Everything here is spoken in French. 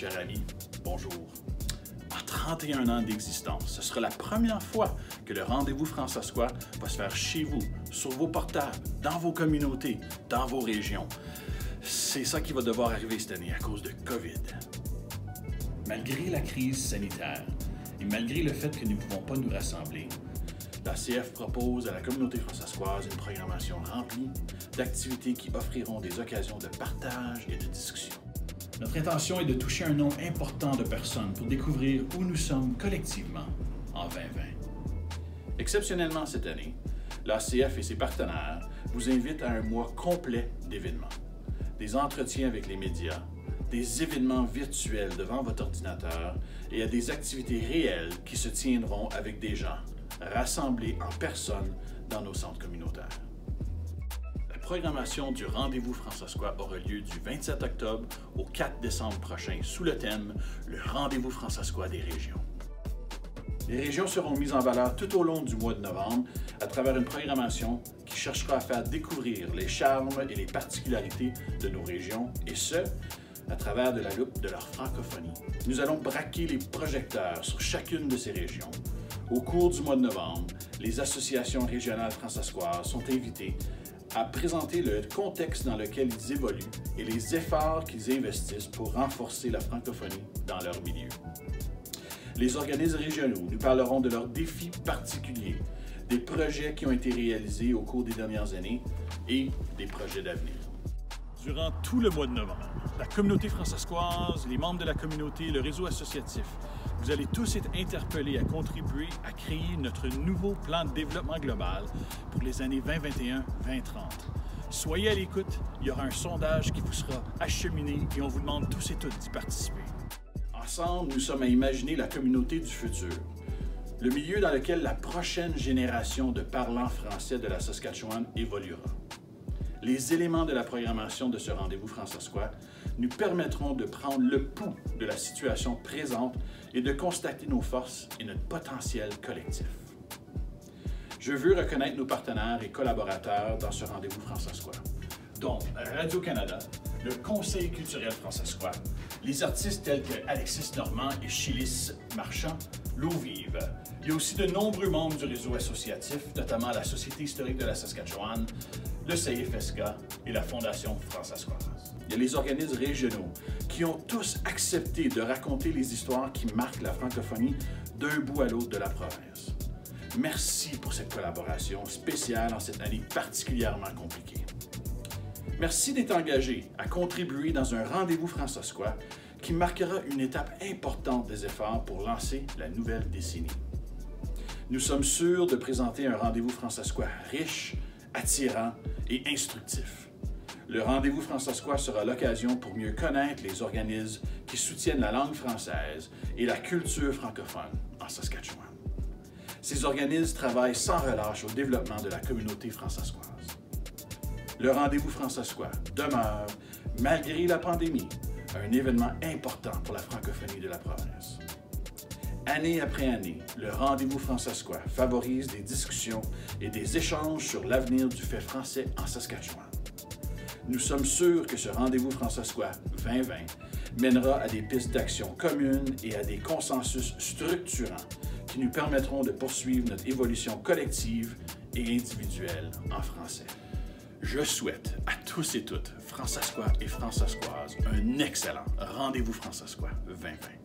cher ami, bonjour. En 31 ans d'existence, ce sera la première fois que le Rendez-vous François va se faire chez vous, sur vos portables, dans vos communautés, dans vos régions. C'est ça qui va devoir arriver cette année à cause de COVID. Malgré la crise sanitaire et malgré le fait que nous ne pouvons pas nous rassembler, la CF propose à la communauté françaiscoise une programmation remplie d'activités qui offriront des occasions de partage et de discussion. Notre intention est de toucher un nombre important de personnes pour découvrir où nous sommes collectivement en 2020. Exceptionnellement cette année, la CF et ses partenaires vous invitent à un mois complet d'événements. Des entretiens avec les médias, des événements virtuels devant votre ordinateur et à des activités réelles qui se tiendront avec des gens rassemblés en personne dans nos centres communautaires. La programmation du Rendez-vous François aura lieu du 27 octobre au 4 décembre prochain sous le thème « Le Rendez-vous François des régions ». Les régions seront mises en valeur tout au long du mois de novembre à travers une programmation qui cherchera à faire découvrir les charmes et les particularités de nos régions, et ce, à travers de la loupe de leur francophonie. Nous allons braquer les projecteurs sur chacune de ces régions. Au cours du mois de novembre, les associations régionales françoisoises sont invitées à présenter le contexte dans lequel ils évoluent et les efforts qu'ils investissent pour renforcer la francophonie dans leur milieu. Les organismes régionaux nous parleront de leurs défis particuliers, des projets qui ont été réalisés au cours des dernières années et des projets d'avenir. Durant tout le mois de novembre, la communauté françoisoise, les membres de la communauté, le réseau associatif, vous allez tous être interpellés à contribuer à créer notre nouveau plan de développement global pour les années 2021-2030. Soyez à l'écoute, il y aura un sondage qui vous sera acheminé et on vous demande tous et toutes d'y participer. Ensemble, nous sommes à imaginer la communauté du futur, le milieu dans lequel la prochaine génération de parlants français de la Saskatchewan évoluera. Les éléments de la programmation de ce Rendez-vous François nous permettront de prendre le pouls de la situation présente et de constater nos forces et notre potentiel collectif. Je veux reconnaître nos partenaires et collaborateurs dans ce Rendez-vous François, dont Radio-Canada, le Conseil culturel françois, les artistes tels que Alexis Normand et Chilis Marchand, L'eau vive. Il y a aussi de nombreux membres du réseau associatif, notamment la Société historique de la Saskatchewan, le CIFSK et la Fondation françoise. Il y a les organismes régionaux qui ont tous accepté de raconter les histoires qui marquent la francophonie d'un bout à l'autre de la province. Merci pour cette collaboration spéciale en cette année particulièrement compliquée. Merci d'être engagé à contribuer dans un Rendez-vous François qui marquera une étape importante des efforts pour lancer la nouvelle décennie. Nous sommes sûrs de présenter un Rendez-vous François riche, attirant et instructif. Le Rendez-vous François sera l'occasion pour mieux connaître les organismes qui soutiennent la langue française et la culture francophone en Saskatchewan. Ces organismes travaillent sans relâche au développement de la communauté françoise. Le Rendez-vous François demeure, malgré la pandémie, un événement important pour la francophonie de la province. Année après année, le Rendez-vous François favorise des discussions et des échanges sur l'avenir du fait français en Saskatchewan. Nous sommes sûrs que ce Rendez-vous François 2020 mènera à des pistes d'action communes et à des consensus structurants qui nous permettront de poursuivre notre évolution collective et individuelle en français. Je souhaite à tous et toutes, Françoisois et Françoisoises, un excellent Rendez-vous François 2020.